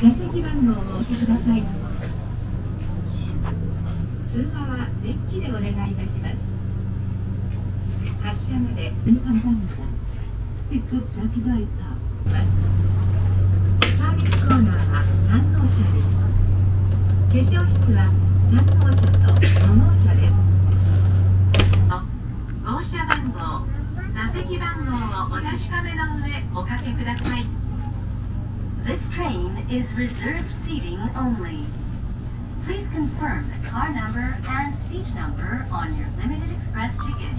座席番号をお聞きください。通話は電気でお願いいたします。発車まで감사합니다。픽업 자기가있다。サービスコーナーは3号車です。化粧室は3号車と5号車です。号車番号、座席番号をお確かめの上おかけください。This train is reserved seating only. Please confirm the car number and seat number on your Limited Express ticket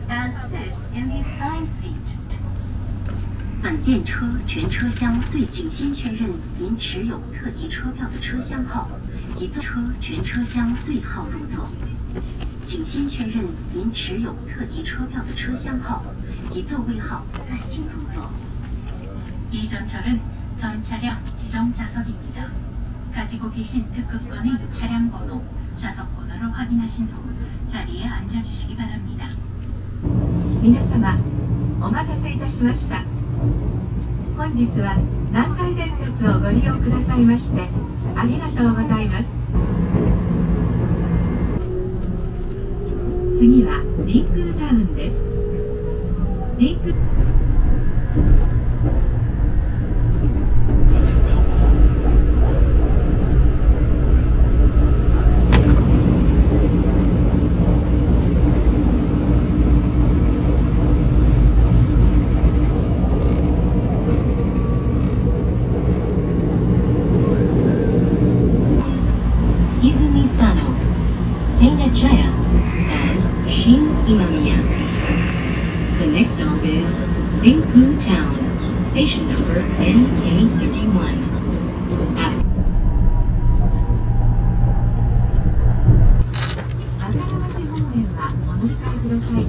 and sit in the assigned seat. 本电车全车厢对景先确认您持有特急车票的车厢号，以坐车全车厢对号入座。景先确认您持有特急车票的车厢号，以座位号再进入座。이 전철은 전 차량 지정 좌석입니다. 가지고 계신 특급권의 차량 번호, 좌석 번호를 확인하신 후 자리에 앉아주시기 바랍니다. 皆様、お待たせいたしました。本日は南海電鉄をご利用くださいましてありがとうございます。次はリンクータウンです。リンクThe next stop is Ringku Town, station number NK31. 赤川市方面はお乗り換えください。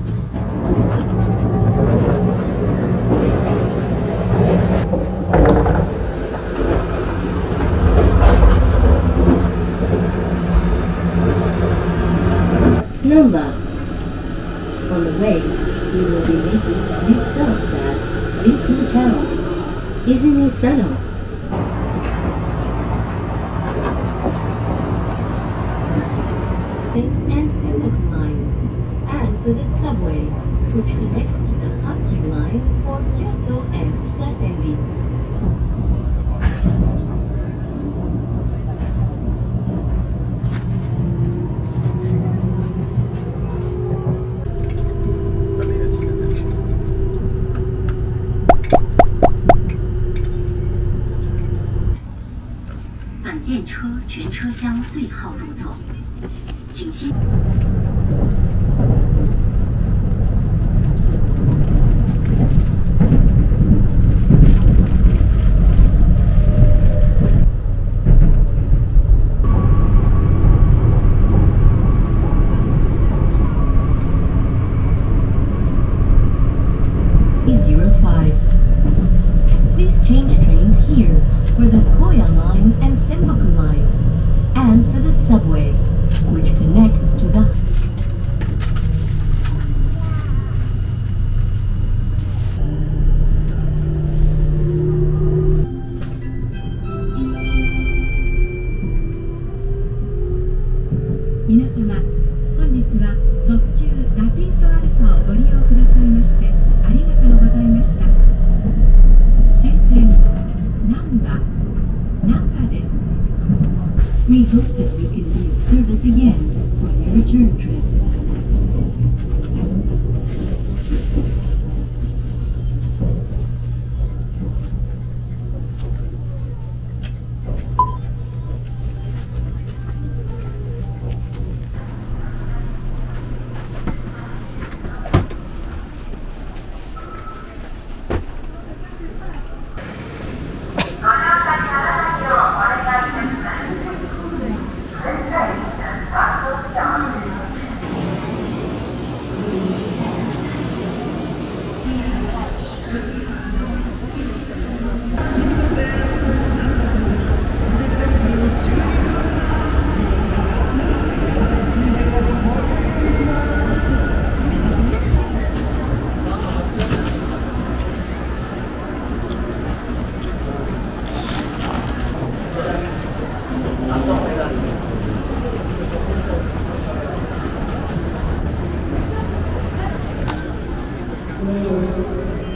Number. On the way, we will be making new stops at Ringku Town, Izumi Sano. And Sengoku lines, and for the subway, which connects to the Hakyu line for Kyoto and Kitasenri. 电车全车厢对号入座，请先。皆様、本日は特急ラピートアルファをご利用くださいましてありがとうございました。終点難波です。We hope that we can be of service again on your return trip.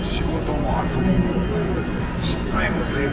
仕事も遊びも失敗も成功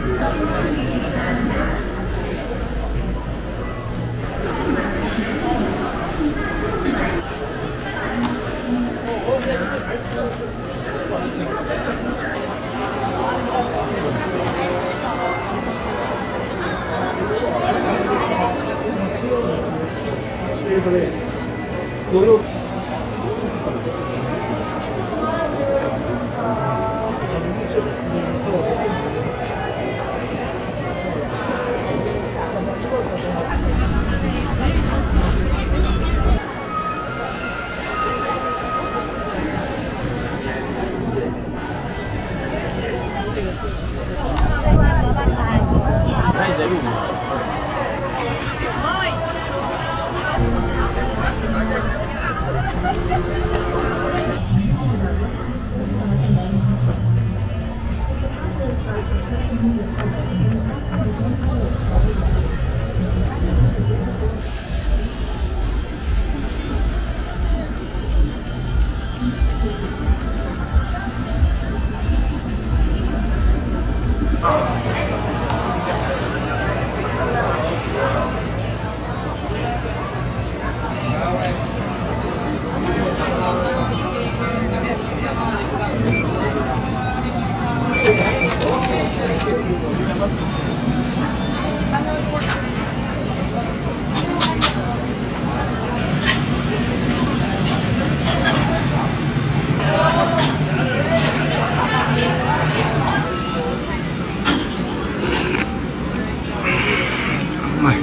うまい。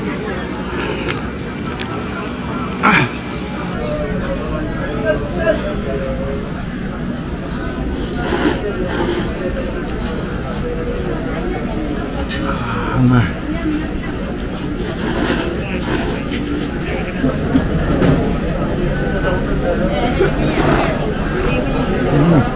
うまい。うん。